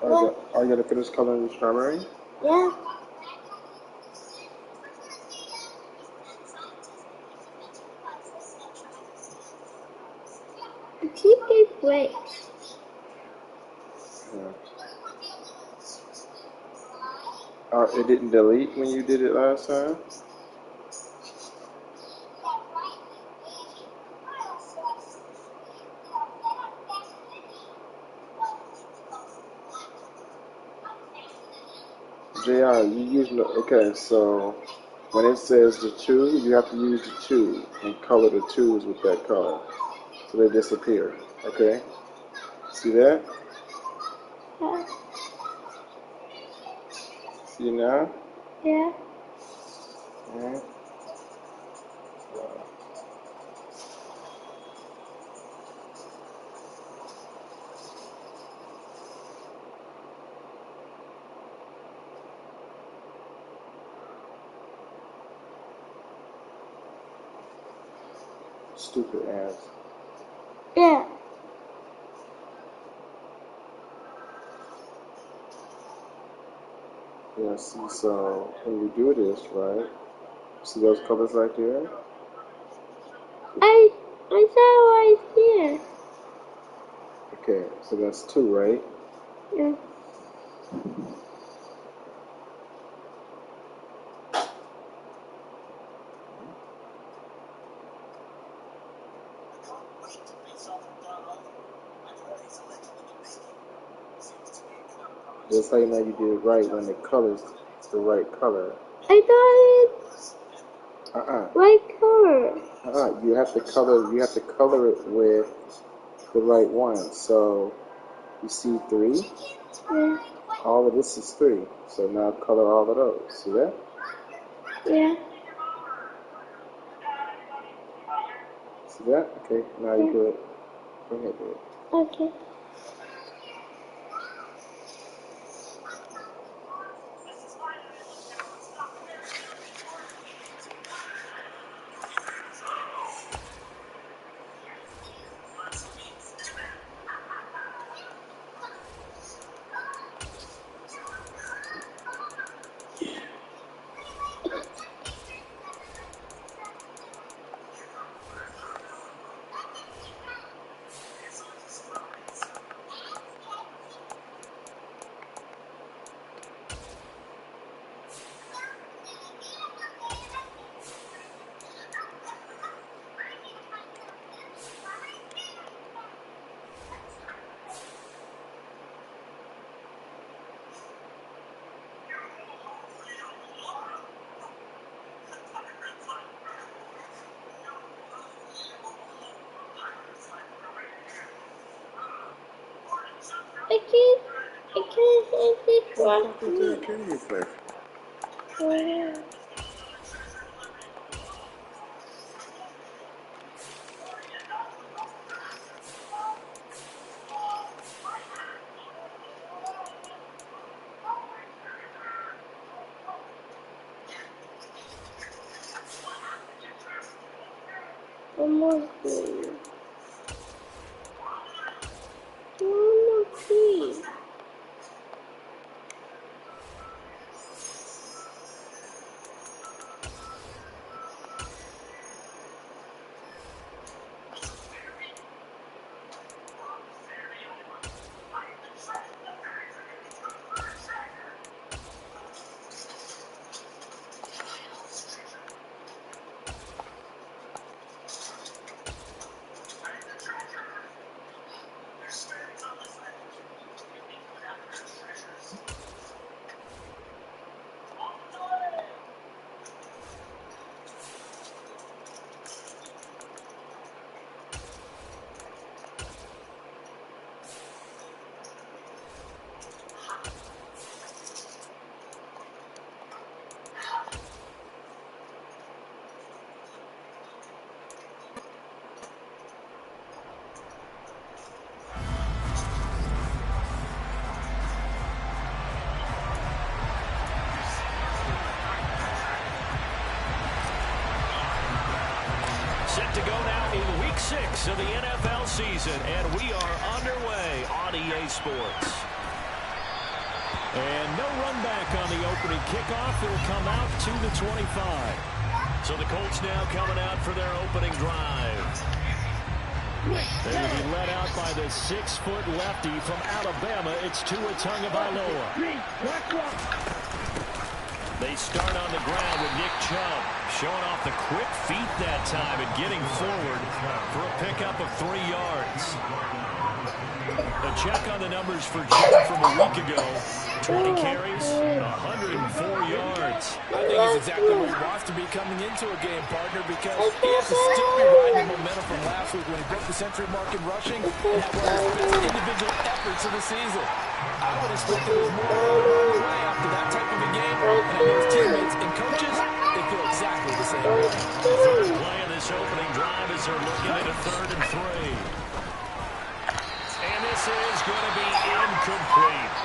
Are you gonna finish coloring the strawberry? Yeah. The cheesecake breaks. Yeah. It didn't delete when you did it last time? JR, you use no. Okay, so when it says the two, you have to use the two and color the twos with that color so they disappear. Okay? See that? Yeah. See now? Yeah. Alright. Stupid ass. Yeah. Yeah, see, so when you do this, right? See those colors right there? I saw right here. Okay, so that's two, right? Yeah. That's how you know you did it right when the color's the right color. I thought it's right color. You have to color it with the right one. So you see three? Yeah. All of this is three. So now color all of those. See that? Yeah. See that? Okay, now you do it. Go ahead, do it. Okay. I can't hit this one. Can you play? Oh, yeah. One more please. One more please. Set to go now in Week 6 of the NFL season, and we are underway on EA Sports. And no run back on the opening kickoff. It'll come out to the 25. So the Colts now coming out for their opening drive. They will be led out by the 6-foot lefty from Alabama. It's Tua Tagovailoa. They start on the ground with Nick Chubb showing off the quick feet that time and getting forward for a pickup of 3 yards. A check on the numbers for Chubb from a week ago. 20 carries, 104 yards. I think he's exactly where he wants to be coming into a game, partner, because he has to still be riding the momentum from last week when he broke the century mark in rushing and had one of his best individual efforts of the season. I would expect that there's more on the way after that type of a game, and I know his teammates and coaches, they feel exactly the same way. The third play of this opening drive as they're looking at a 3rd and 3. And this is going to be incomplete.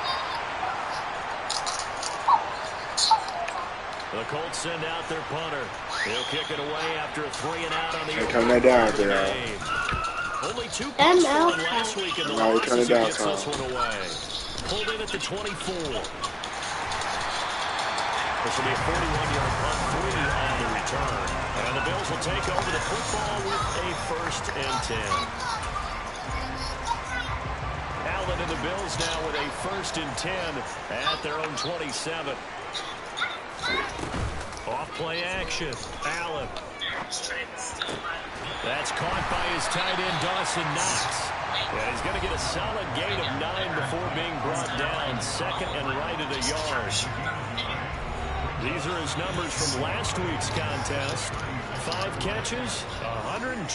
The Colts send out their punter. He'll kick it away after a 3-and-out on the Coming down there. Only 2 points scored last week in the loss as he gets Tom. this one away. Pulled in at the 24. This will be a 41-yard punt, 3 on the return. And the Bills will take over the football with a 1st and 10. Allen and the Bills now with a 1st and 10 at their own 27. Off play action. Allen. That's caught by his tight end, Dawson Knox. And he's going to get a solid gain of 9 before being brought down. 2nd and right at a yard. These are his numbers from last week's contest. 5 catches, 126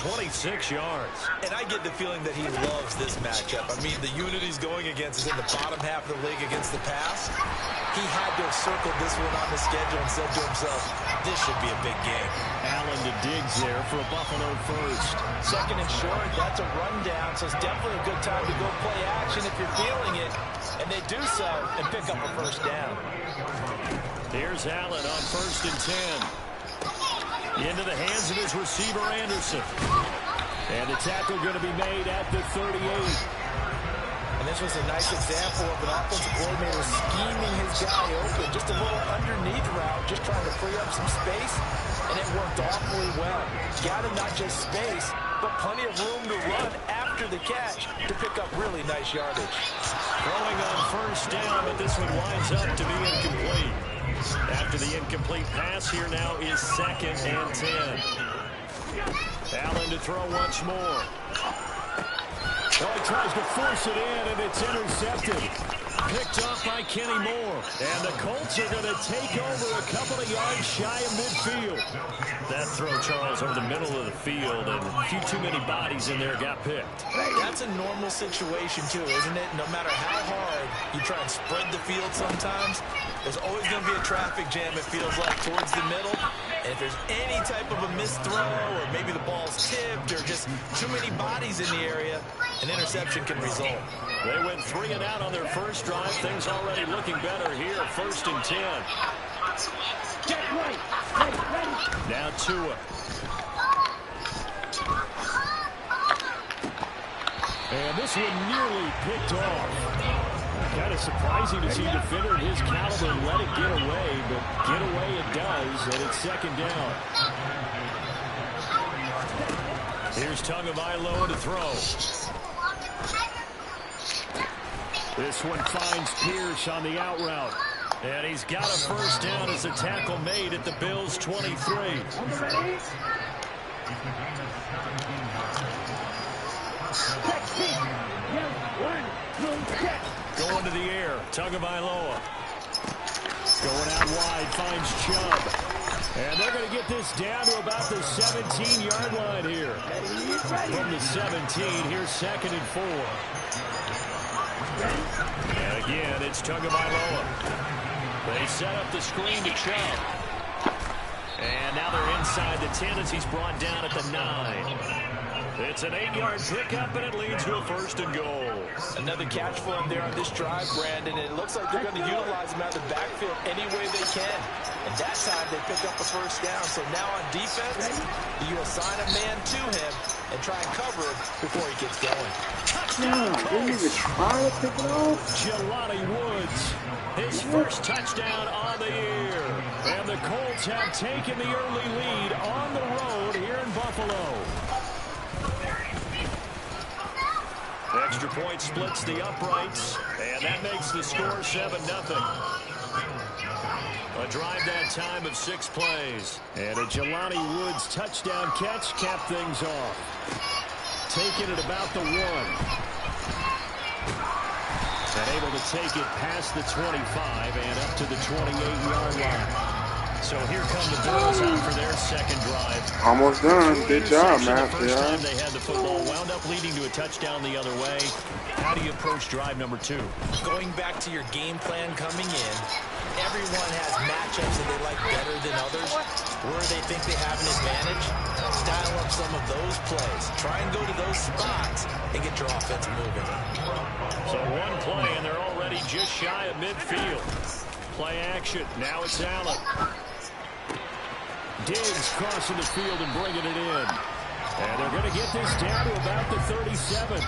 yards. And I get the feeling that he loves this matchup. I mean, the unit he's going against is in the bottom half of the league against the pass. He had to have circled this one on the schedule and said to himself, this should be a big game. Allen to Diggs there for a Buffalo 1st. 2nd and short, that's a rundown, so it's definitely a good time to go play action if you're feeling it. And they do so and pick up a 1st down. Here's Allen on 1st and 10. Into the hands of his receiver, Anderson. And the tackle going to be made at the 38. And this was a nice example of an offensive coordinator scheming his guy open. Just a little underneath route, just trying to free up some space. And it worked awfully well. Got him not just space, but plenty of room to run after the catch to pick up really nice yardage. Throwing on 1st down, but this one winds up to be incomplete. After the incomplete pass, here now is 2nd and 10. Allen to throw once more. Oh, he tries to force it in, and it's intercepted. Picked off by Kenny Moore. And the Colts are going to take over a couple of yards shy of midfield. That throw, Charles, over the middle of the field, and a few too many bodies in there got picked. That's a normal situation, too, isn't it? No matter how hard you try and spread the field sometimes, there's always going to be a traffic jam, it feels like, towards the middle. And if there's any type of a missed throw, or maybe the ball's tipped, or just too many bodies in the area, an interception can result. They went 3 and out on their first drive. Things already looking better here. 1st and 10. Now Tua. And this one nearly picked off. Kind of surprising to see a defender of his caliber let it get away, but get away it does, and it's 2nd down. Here's Tagovailoa to throw. This one finds Pierce on the out route. And he's got a 1st down as a tackle made at the Bills' 23. Going to the air, Tagovailoa. Going out wide, finds Chubb. And they're going to get this down to about the 17-yard line here. From the 17, here's 2nd and 4. And again, it's Tagovailoa. They set up the screen to Chubb. And now they're inside the 10 as he's brought down at the 9. It's an 8-yard pickup, and it leads to a 1st and goal. Another catch for him there on this drive, Brandon. And it looks like they're going to utilize him out of the backfield any way they can. And that time they pick up a 1st down. So now on defense, you assign a man to him and try and cover him before he gets going. Touchdown, Didn't even try to pick it off. Jelani Woods, first touchdown on the year. And the Colts have taken the early lead on the road here in Buffalo. Extra point splits the uprights, and that makes the score 7-0. A drive that time of 6 plays. And a Jelani Woods touchdown catch capped things off. Taking it about the 1. And able to take it past the 25 and up to the 28-yard line. So here come the Bills out for their second drive. Almost done. Good job, Matt. The first time they had the football, wound up leading to a touchdown the other way. How do you approach drive number 2? Going back to your game plan coming in, everyone has matchups that they like better than others. Where they think they have an advantage, dial up some of those plays. Try and go to those spots and get your offense moving. So one play, and they're already just shy of midfield. Play action. Now it's Allen. Diggs crossing the field and bringing it in. And they're going to get this down to about the 37.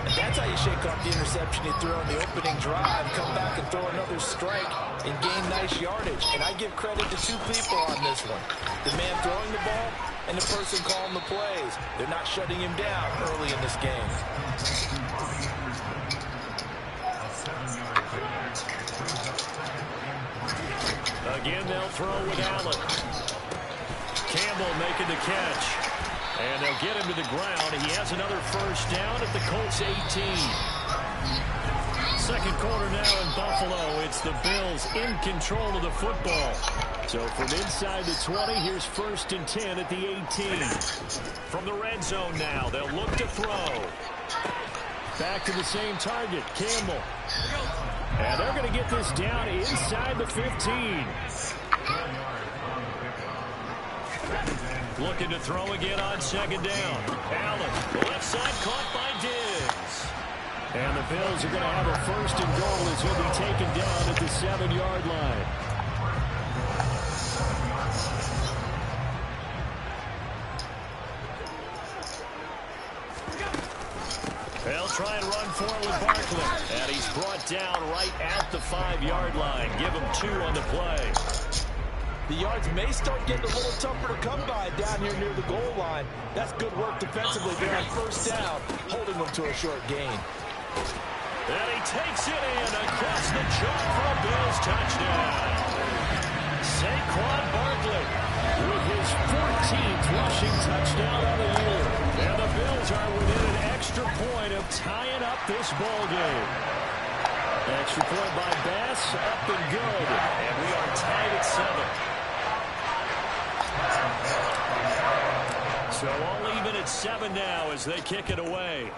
And that's how you shake off the interception you threw on the opening drive. Come back and throw another strike and gain nice yardage. And I give credit to 2 people on this one. The man throwing the ball and the person calling the plays. They're not shutting him down early in this game. Again, they'll throw with Allen. Campbell making the catch. And they'll get him to the ground. He has another first down at the Colts 18. Second quarter now in Buffalo. It's the Bills in control of the football. So from inside the 20, here's 1st and 10 at the 18. From the red zone now, they'll look to throw. Back to the same target, Campbell. And they're going to get this down inside the 15. Looking to throw again on second down. Allen, left side caught by Diggs. And the Bills are going to have a 1st and goal as he'll be taken down at the 7-yard line. They'll try and run forward with Barkley. And he's brought down right at the 5-yard line. Give him 2 on the play. The yards may start getting a little tougher to come by down here near the goal line. That's good work defensively there on 1st down, holding them to a short gain. And he takes it in across the chalk for a Bills touchdown. Saquon Barkley with his 14th rushing touchdown of the year. And the Bills are within an extra point of tying up this ball game. Extra point by Bass, up and good. And we are tied at 7. So all even at 7 now as they kick it away.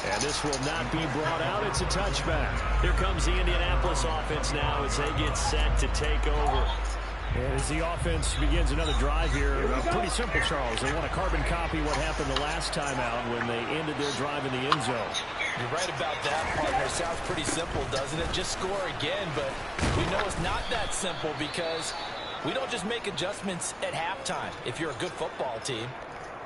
And this will not be brought out. It's a touchback. Here comes the Indianapolis offense now as they get set to take over. And as the offense begins another drive here, pretty simple, Charles. They want to carbon copy what happened the last time out when they ended their drive in the end zone. You're right about that, partner. Sounds pretty simple, doesn't it? Just score again, but we know it's not that simple because we don't just make adjustments at halftime if you're a good football team.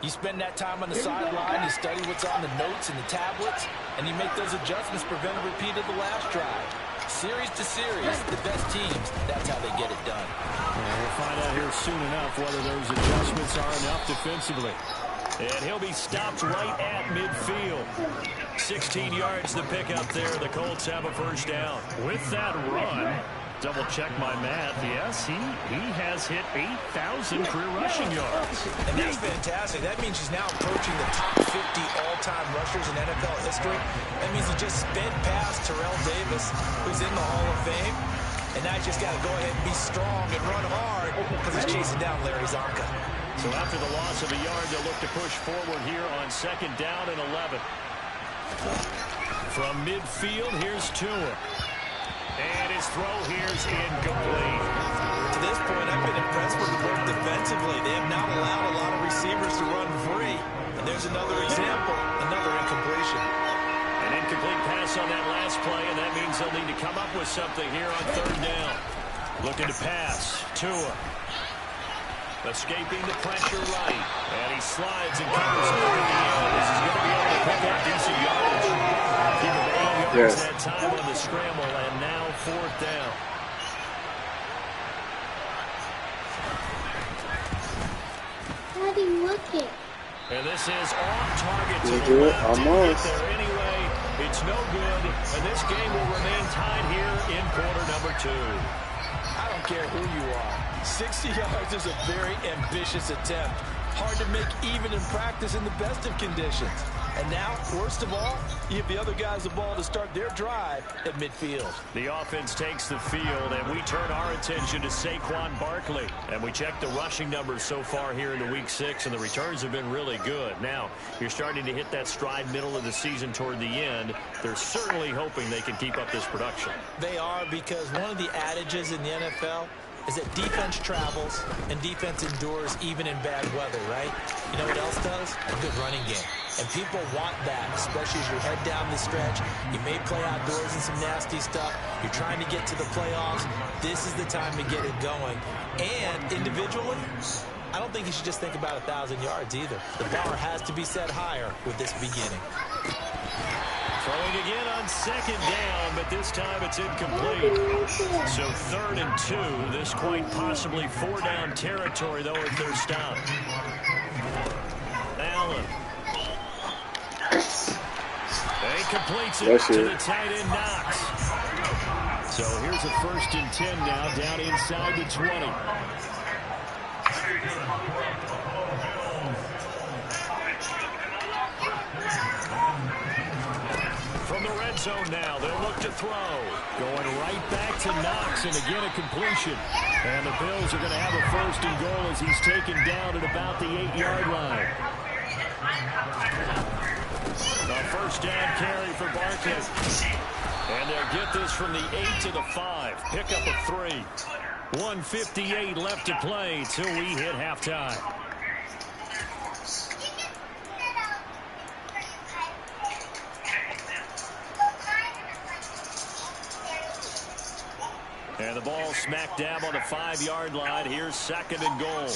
You spend that time on the sideline, you study what's on the notes and the tablets, and you make those adjustments, prevent a repeat of the last drive. Series to series, the best teams, that's how they get it done. We'll find out here soon enough whether those adjustments are enough defensively. And he'll be stopped right at midfield. 16 yards the pickup there. The Colts have a first down. With that run, double check my math. Yes, he has hit 8,000 career rushing yards. And that's fantastic. That means he's now approaching the top 50 all-time rushers in NFL history. That means he just sped past Terrell Davis, who's in the Hall of Fame. And now he's just got to go ahead and be strong and run hard because he's chasing down Larry Zonka. So after the loss of a yard, they'll look to push forward here on second down and 11. From midfield, here's Tua. And his throw here's incomplete. To this point, I've been impressed with the work defensively. They have not allowed a lot of receivers to run free. And there's another example, another incompletion. An incomplete pass on that last play, and that means they'll need to come up with something here on third down. Looking to pass. Tua. Escaping the pressure right. And he slides and covers over the end. This is going to be able to pick up decent yardage. finds that time on the scramble, and now 4th down. Daddy, look it. And this is off target to You the do it? left. Didn't Almost. get there anyway. It's no good, and this game will remain tied here in quarter number 2. I don't care who you are. 60 yards is a very ambitious attempt. Hard to make even in practice in the best of conditions. And now, worst of all, you give the other guys the ball to start their drive at midfield. The offense takes the field, and we turn our attention to Saquon Barkley. And we check the rushing numbers so far here into Week 6, and the returns have been really good. Now, you're starting to hit that stride middle of the season toward the end. They're certainly hoping they can keep up this production. They are, because one of the adages in the NFL is that defense travels and defense endures even in bad weather, right? You know what else does? A good running game. And people want that, especially as you head down the stretch. You may play outdoors in some nasty stuff. You're trying to get to the playoffs. This is the time to get it going. And individually, I don't think you should just think about 1,000 yards either. The bar has to be set higher with this beginning. Throwing again on 2nd down, but this time it's incomplete. So 3rd and 2. This quite possibly 4-down territory, though, if they're stopped. Allen. He completes it to the tight end, Knox. So here's a 1st and 10 now, down inside the 20. From the red zone now, they'll look to throw. Going right back to Knox, and again a completion. And the Bills are going to have a 1st and goal as he's taken down at about the 8-yard line. A 1st down carry for Barkley. And they'll get this from the 8 to the 5. Pickup of 3. 1:58 left to play till we hit halftime. And the ball smack dab on the 5-yard line. Here's 2nd and goal.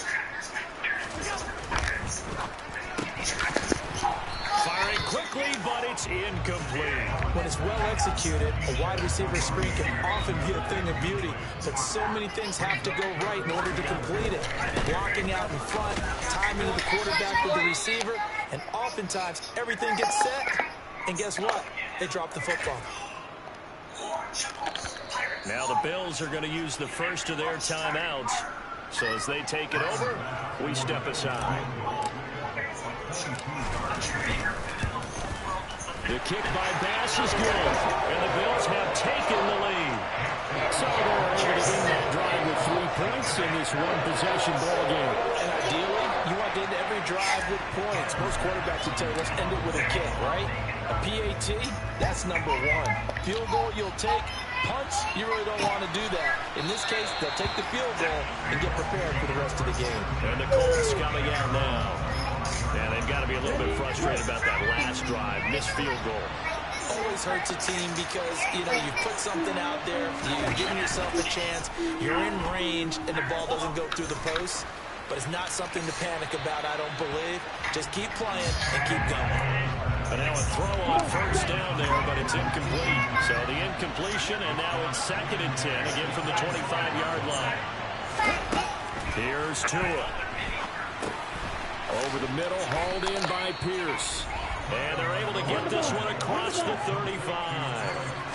Firing quickly, but it's incomplete. When it's well executed, a wide receiver screen can often be a thing of beauty, but so many things have to go right in order to complete it. Blocking out in front, timing of the quarterback with the receiver, and oftentimes everything gets set, and guess what? They drop the football. Now the Bills are going to use the first of their timeouts. So as they take it over, we step aside. The kick by Bass is good, and the Bills have taken the lead. So they're able to end that drive with 3 points in this one-possession ball game. And ideally, you want to end every drive with points. Most quarterbacks would tell you, let's end it with a kick, right? A PAT, that's number 1. Field goal you'll take. Punts, you really don't want to do that. In this case, they'll take the field goal and get prepared for the rest of the game. And the Colts coming out now. And they've got to be a little bit frustrated about that last drive, missed field goal. Always hurts a team because, you know, you put something out there, you're giving yourself a chance, you're in range, and the ball doesn't go through the post. But it's not something to panic about, I don't believe. Just keep playing and keep going. And now a throw on 1st down there, but it's incomplete. So the incompletion, and now in 2nd and 10, again from the 25-yard line. Here's Tua. Over the middle, hauled in by Pierce. And they're able to get this one across the 35.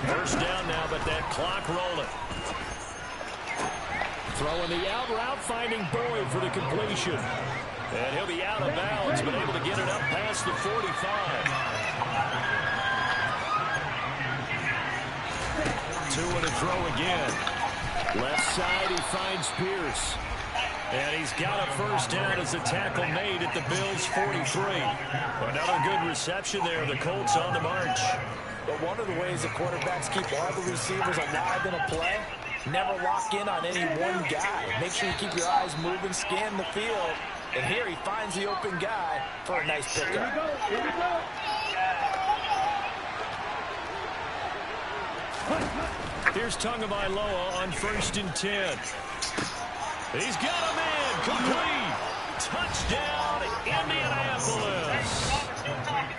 1st down now, but that clock rolling. Throwing the out route, finding Boyd for the completion. And he'll be out of bounds, but able to get it up past the 45. Tua to throw again. Left side, he finds Pierce. And he's got a 1st down as the tackle made at the Bills' 43. Another good reception there. The Colts on the march. But one of the ways the quarterbacks keep all the receivers alive in a play, never lock in on any one guy. Make sure you keep your eyes moving, scan the field. And here he finds the open guy for a nice pickup. Here we go. Here's Tagovailoa on 1st and 10. He's got a man complete. Touchdown, Indianapolis.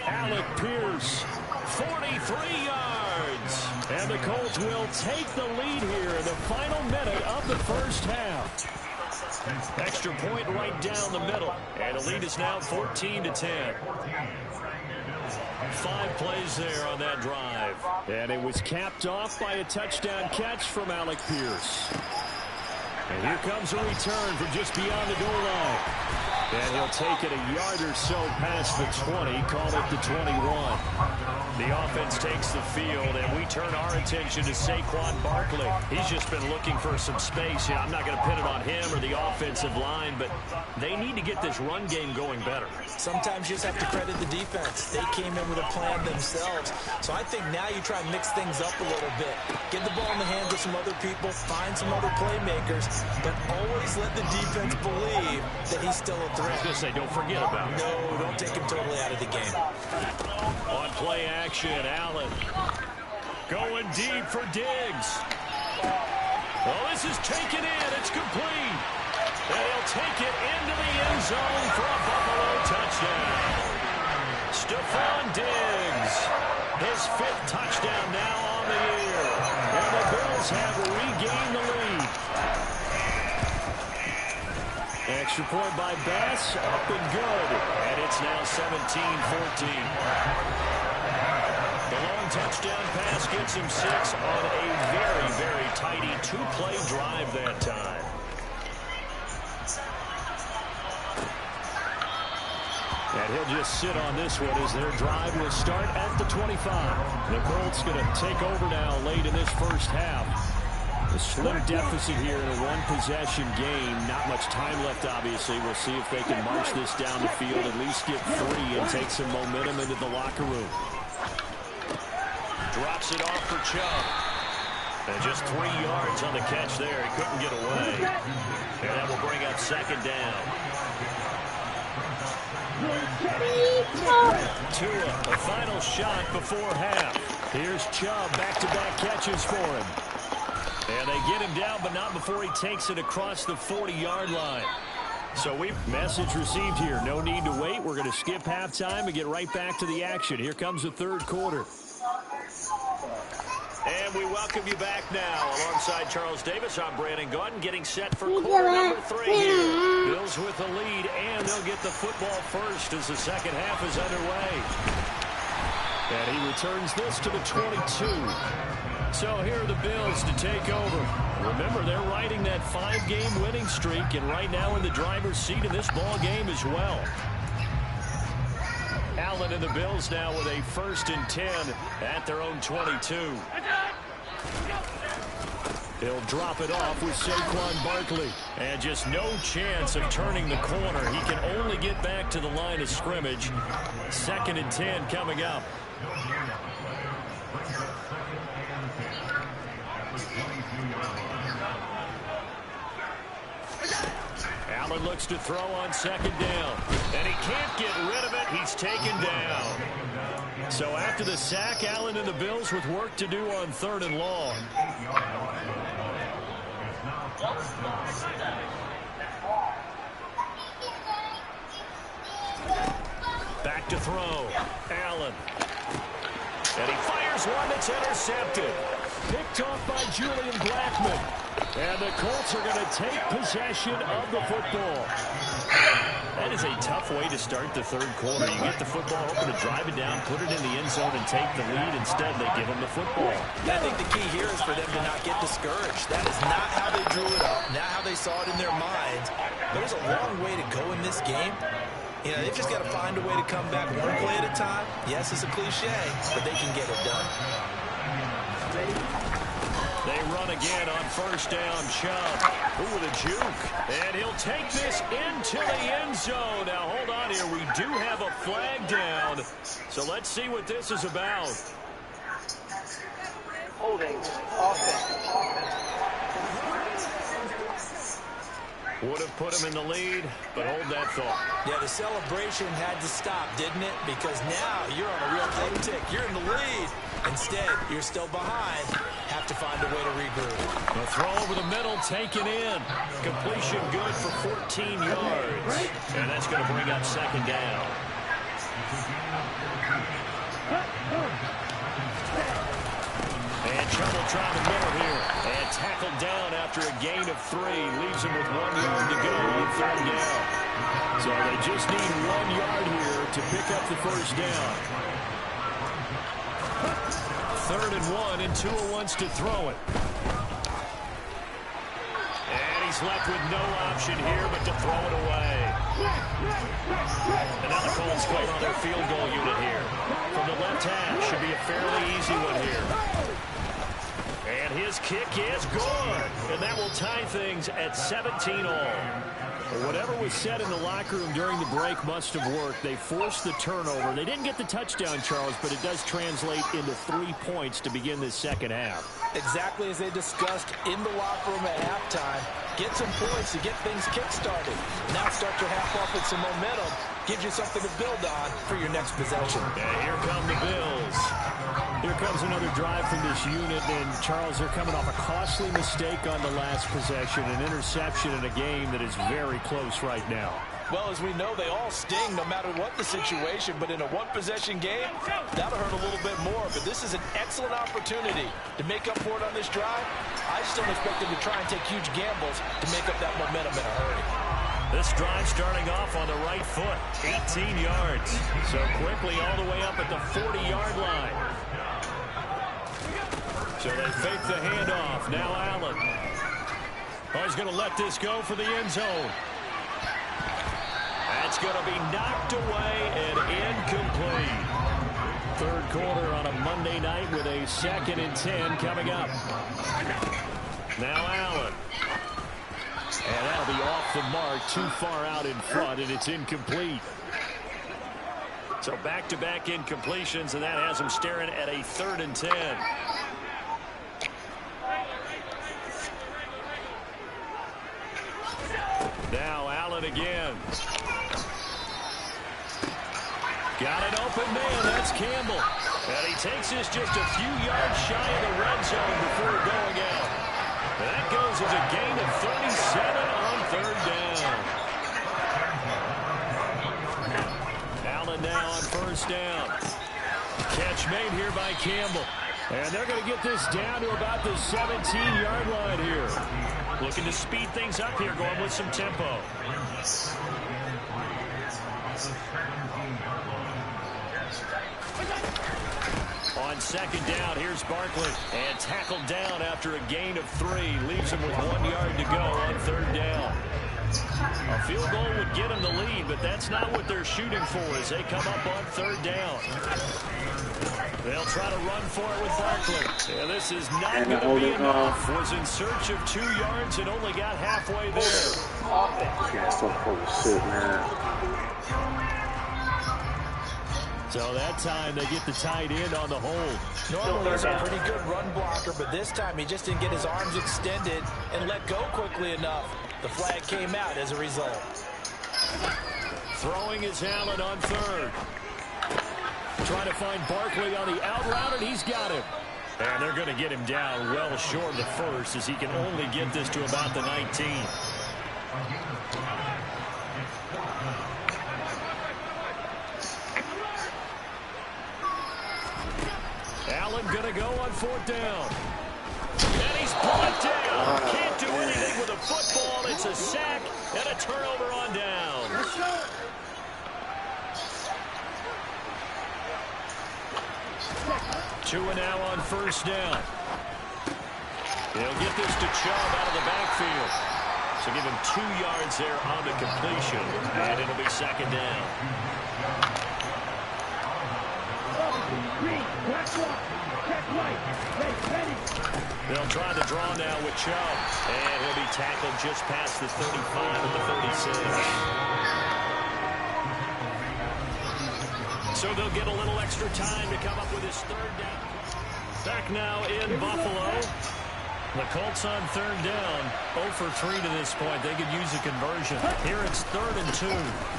Alec Pierce 43 yards. And the Colts will take the lead here in the final minute of the first half. Extra point right down the middle. And the lead is now 14-10. 5 plays there on that drive. And it was capped off by a touchdown catch from Alec Pierce. And here comes a return from just beyond the goal line. And he'll take it a yard or so past the 20, call it the 21. The offense takes the field, and we turn our attention to Saquon Barkley. He's just been looking for some space. I'm not going to pin it on him or the offensive line, but they need to get this run game going better. Sometimes you just have to credit the defense. They came in with a plan themselves. So I think now you try and mix things up a little bit. Get the ball in the hands of some other people, find some other playmakers, but always let the defense believe that he's still a threat. I was going to say, don't forget about it. No, don't take him totally out of the game. On play action, Allen going deep for Diggs. Oh, this is taken in. It's complete. And he'll take it into the end zone for a Buffalo touchdown. Stephon Diggs, his 5th touchdown now on the year. And the Bills have regained the lead. Extra point by Bass, up and good. And it's now 17-14. The long touchdown pass gets him 6 on a very, very tidy 2-play drive that time. And he'll just sit on this one as their drive will start at the 25. The Colts going to take over now late in this first half. A slim deficit here in a one-possession game. Not much time left, obviously. We'll see if they can march this down the field, at least get 3 and take some momentum into the locker room. Drops it off for Chubb. And just 3 yards on the catch there. He couldn't get away. And that will bring up 2nd down. Tua, a final shot before half. Here's Chubb, back-to-back catches for him. And they get him down, but not before he takes it across the 40-yard line. So message received here. No need to wait. We're going to skip halftime and get right back to the action. Here comes the 3rd quarter. And we welcome you back now. Alongside Charles Davis, I'm Brandon Gaudin, getting set for quarter number 3 here. Bills with the lead, and they'll get the football first as the second half is underway. And he returns this to the 22. So here are the Bills to take over. Remember, they're riding that 5-game winning streak, and right now in the driver's seat in this ball game as well. Allen and the Bills now with a 1st and 10 at their own 22. He'll drop it off with Saquon Barkley. And just no chance of turning the corner. He can only get back to the line of scrimmage. 2nd and 10 coming up. Allen looks to throw on 2nd down. And he can't get rid of it. He's taken down. So after the sack, Allen and the Bills with work to do on 3rd and long. Back to throw. Allen. And he fires one that's intercepted. Picked off by Julian Blackmon. And the Colts are going to take possession of the football. That is a tough way to start the 3rd quarter. You get the football, hoping to drive it down, put it in the end zone, and take the lead. Instead, they give them the football. I think the key here is for them to not get discouraged. That is not how they drew it up, not how they saw it in their minds. There's a long way to go in this game. You know, they've just got to find a way to come back one play at a time. Yes, it's a cliche, but they can get it done. They run again on 1st down. Chubb. Ooh, with a juke. And he'll take this into the end zone. Now, hold on here. We do have a flag down. So let's see what this is about. Holding. Offense. Would have put him in the lead, but hold that thought. Yeah, the celebration had to stop, didn't it? Because now you're on a real uptick. You're in the lead. Instead, you're still behind. Have to find a way to regroup. The throw over the middle, taken in. Completion good for 14 yards. And that's going to bring up 2nd down. trouble trying to middle here. And tackled down after a gain of 3. Leaves him with 1 yard to go on 3rd down. So they just need 1 yard here to pick up the first down. 3rd and 1, and Tua wants to throw it. And he's left with no option here but to throw it away. And now the Colts call on their field goal unit here. From the left half, should be a fairly easy one here. And his kick is good. And that will tie things at 17 all. Whatever was said in the locker room during the break must have worked. They forced the turnover. They didn't get the touchdown, Charles, but it does translate into 3 points to begin this second half. Exactly as they discussed in the locker room at halftime. Get some points to get things kick-started. Now start your half off with some momentum. Gives you something to build on for your next possession. And here come the Bills. Here comes another drive from this unit. And, Charles, they're coming off a costly mistake on the last possession. An interception in a game that is very close right now. Well, as we know, they all sting no matter what the situation. But in a one-possession game, that'll hurt a little bit more. But this is an excellent opportunity to make up for it on this drive. I just don't expect them to try and take huge gambles to make up that momentum in a hurry. This drive starting off on the right foot. 18 yards. So quickly all the way up at the 40-yard line. So they fake the handoff. Now Allen. Oh, he's going to let this go for the end zone. That's going to be knocked away and incomplete. 3rd quarter on a Monday night with a 2nd and 10 coming up. Now Allen. And that'll be off the mark, too far out in front, and it's incomplete. So back-to-back incompletions, and that has them staring at a 3rd and 10. Now Allen again. Got an open man. That's Campbell. And he takes this just a few yards shy of the red zone before going out. And that goes as a gain of 37 on 3rd down. Allen now on 1st down. Catch made here by Campbell. And they're going to get this down to about the 17-yard line here. Looking to speed things up here, going with some tempo. On 2nd down, here's Barkley. And tackled down after a gain of 3. Leaves him with 1 yard to go on 3rd down. A field goal would get them the lead, but that's not what they're shooting for as they come up on 3rd down. They'll try to run for it with Barkley. Yeah, this is not going to be enough. Was in search of 2 yards and only got halfway there. Yeah, so full of shit, man. So that time they get the tight end on the hold. Normally he's a pretty good run blocker, but this time he just didn't get his arms extended and let go quickly enough. The flag came out as a result. Throwing is Allen on 3rd. Trying to find Barkley on the out route, and he's got him. And they're going to get him down well short of the 1st as he can only get this to about the 19. Allen going to go on 4th down. And he's brought down. Can't do anything with a football. It's a sack and a turnover on down. Tua now on 1st down. He'll get this to Chubb out of the backfield. So give him 2 yards there on the completion. And it'll be 2nd down. They'll try the draw now with Chubb. And he'll be tackled just past the 35 at the 36. So they'll get a little extra time to come up with his 3rd down. Back now in Buffalo. The Colts on 3rd down. 0 for 3 to this point. They could use a conversion. Here it's 3rd and 2.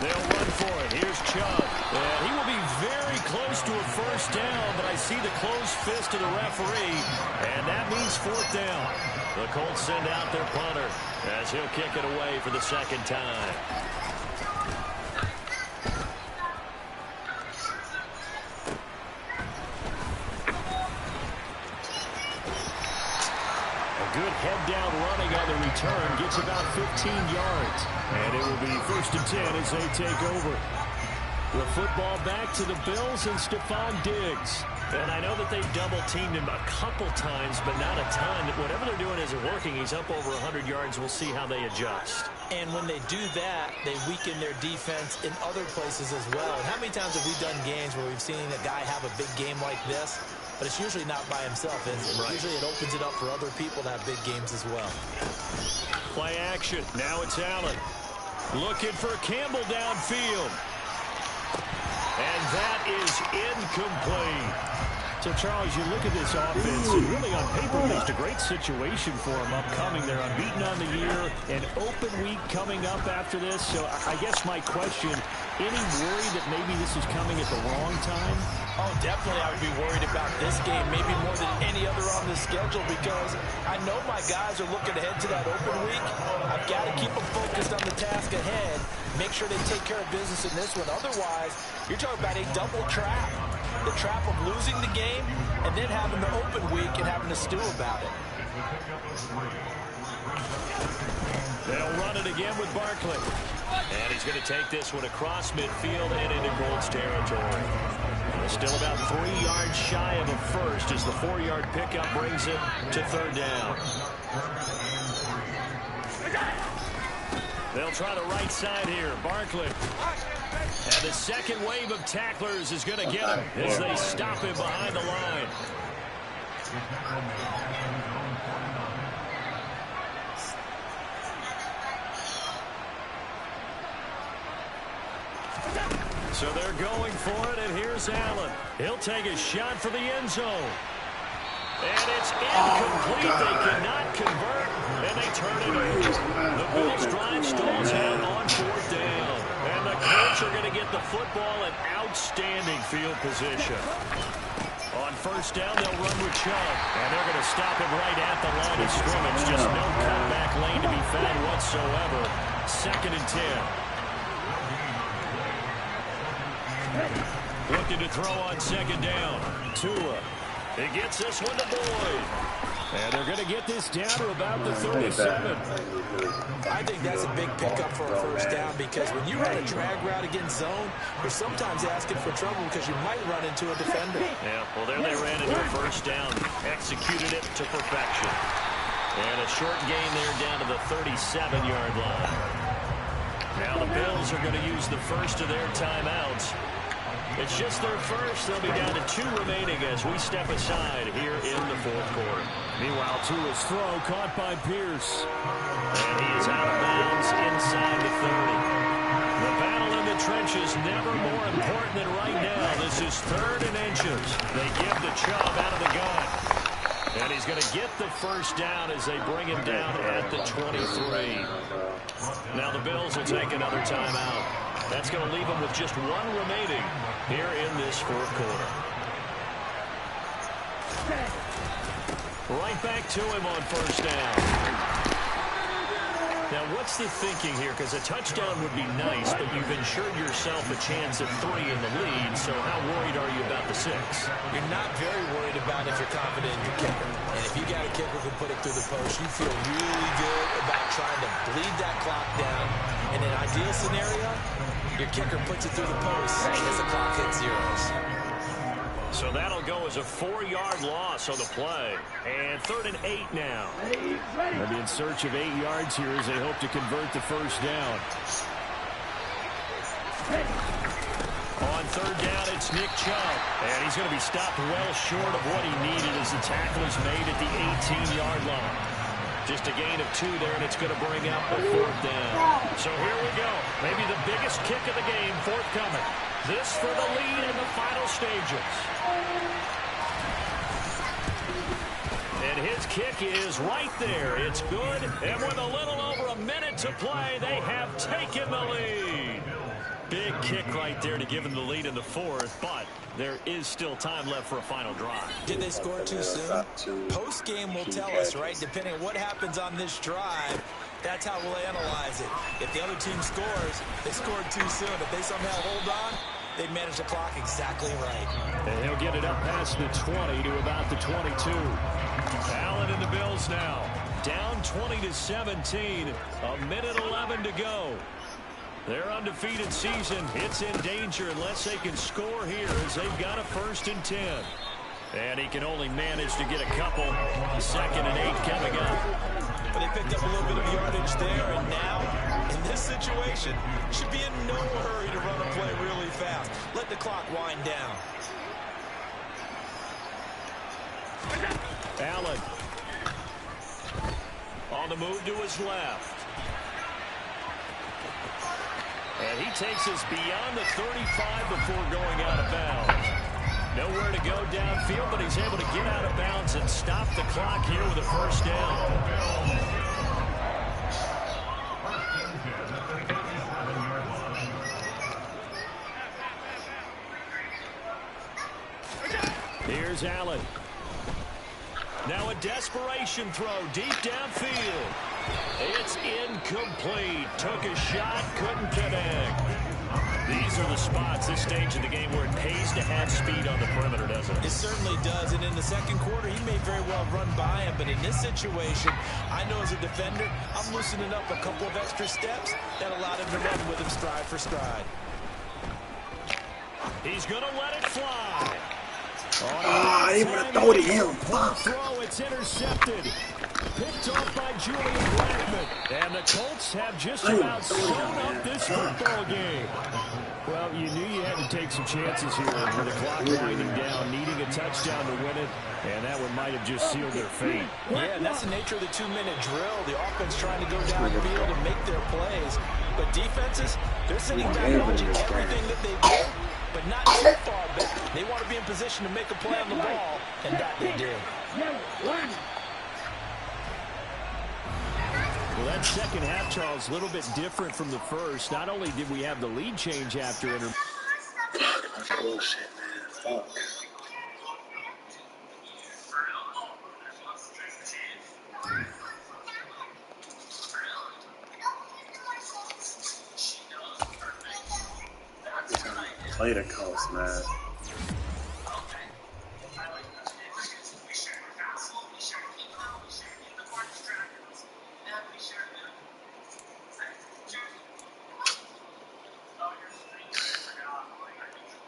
They'll run for it. Here's Chubb. And he will be very close to a 1st down, but I see the closed fist of the referee, and that means 4th down. The Colts send out their punter as he'll kick it away for the 2nd time. good head-down running on the return. Gets about 15 yards. And it will be 1st and 10 as they take over. The football back to the Bills and Stephon Diggs. And I know that they've double-teamed him a couple times, but not a ton. Whatever they're doing isn't working. He's up over 100 yards. We'll see how they adjust. And when they do that, they weaken their defense in other places as well. And how many times have we done games where we've seen a guy have a big game like this? But it's usually not by himself, is it? Right. Usually it opens it up for other people to have big games as well. Play action. Now it's Allen. Looking for Campbell downfield. And that is incomplete. So, Charles, you look at this offense, and really on paper, there's a great situation for them upcoming. They're unbeaten on the year, an open week coming up after this. So I guess my question, any worry that maybe this is coming at the wrong time? Oh, definitely I would be worried about this game, maybe more than any other on the schedule, because I know my guys are looking ahead to that open week. I've got to keep them focused on the task ahead, make sure they take care of business in this one. Otherwise, you're talking about a double trap. The trap of losing the game and then having the open week and having to stew about it. They'll run it again with Barkley. And he's going to take this one across midfield and into Colts territory. Still about 3 yards shy of a first as the 4-yard pickup brings it to 3rd down. They'll try the right side here. Barkley. And the second wave of tacklers is going to get him as they stop him behind the line. So they're going for it, and here's Allen. He'll take a shot for the end zone. And it's incomplete. They cannot convert, and they turn it over. The Bills drive stalls out on 4th down. And the Colts are going to get the football in outstanding field position. On 1st down, they'll run with Chubb. And they're going to stop him right at the line of scrimmage. Just no cutback lane to be found whatsoever. 2nd and 10. Looking to throw on 2nd down. Tua. He gets this one to Boyd. And they're going to get this down to about the 37. I think that's a big pickup for a 1st down because when you run a drag route against zone, you're sometimes asking for trouble because you might run into a defender. Yeah, well, there they ran into a 1st down. Executed it to perfection. And a short gain there down to the 37-yard line. Now the Bills are going to use the first of their timeouts. It's just their first. They'll be down to 2 remaining as we step aside here in the 4th quarter. Meanwhile, Tua's throw caught by Pierce. And he is out of bounds inside the 30. The battle in the trenches never more important than right now. This is 3rd and inches. They give the Chubb out of the gun. And he's going to get the 1st down as they bring him down at the 23. Now the Bills will take another timeout. That's going to leave them with just 1 remaining here in this 4th quarter. Right back to him on 1st down. Now, what's the thinking here? Because a touchdown would be nice, but you've ensured yourself a chance at 3 in the lead, so how worried are you about the 6? You're not very worried about if you're confident in your kicker. And if you got a kicker who can put it through the post, you feel really good about trying to bleed that clock down. In an ideal scenario, your kicker puts it through the post as the clock hits zeros. So that'll go as a 4-yard loss on the play. And 3rd and 8 now. They'll be in search of 8 yards here as they hope to convert the 1st down. On 3rd down, it's Nick Chubb. And he's going to be stopped well short of what he needed as the tackle is made at the 18-yard line. Just a gain of 2 there, and it's going to bring out the 4th down. So here we go. Maybe the biggest kick of the game forthcoming. This for the lead in the final stages. And his kick is right there. It's good. And with a little over a minute to play, they have taken the lead. Big kick right there to give them the lead in the 4th, but there is still time left for a final drive. Did they score too soon? Post-game will tell us, right? Depending on what happens on this drive, that's how we'll analyze it. If the other team scores, they scored too soon. If they somehow hold on, they manage the clock exactly right. And he'll get it up past the 20 to about the 22. Allen and the Bills now. down 20-17. A minute 11 to go. Their undefeated season, it's in danger unless they can score here as they've got a 1st and 10. And he can only manage to get a couple. 2nd and 8 coming up. But they picked up a little bit of yardage there, and now, in this situation, should be in no hurry to run a play really fast. Let the clock wind down. Allen. On the move to his left. And he takes us beyond the 35 before going out of bounds. Nowhere to go downfield, but he's able to get out of bounds and stop the clock here with a 1st down. Here's Allen. Now a desperation throw deep downfield. It's incomplete. Took a shot, couldn't connect. These are the spots, this stage of the game, where it pays to have speed on the perimeter, doesn't it? It certainly does, and in the second quarter, he may very well run by him, but in this situation, I know as a defender, I'm loosening up a couple of extra steps that allowed him to run with him stride for stride. He's going to let it fly. I didn't want to throw it to him. Fuck. Throw, it's intercepted. Picked off by Julian Blackman. And the Colts have just about sewn up this football game. Well, you knew you had to take some chances here with the clock winding down, needing a touchdown to win it, and that one might have just sealed their fate. Yeah, and that's the nature of the 2-minute drill. The offense trying to go downfield and make their plays. But defenses, they're sitting back watching everything that they do, but not too far back. They want to be in position to make a play on the ball, and that they did. Well, that second half, Charles, a little bit different from the first. Not only did we have the lead change after intermission. Fuck, that's bullshit, man. Fuck. Play the coast, man.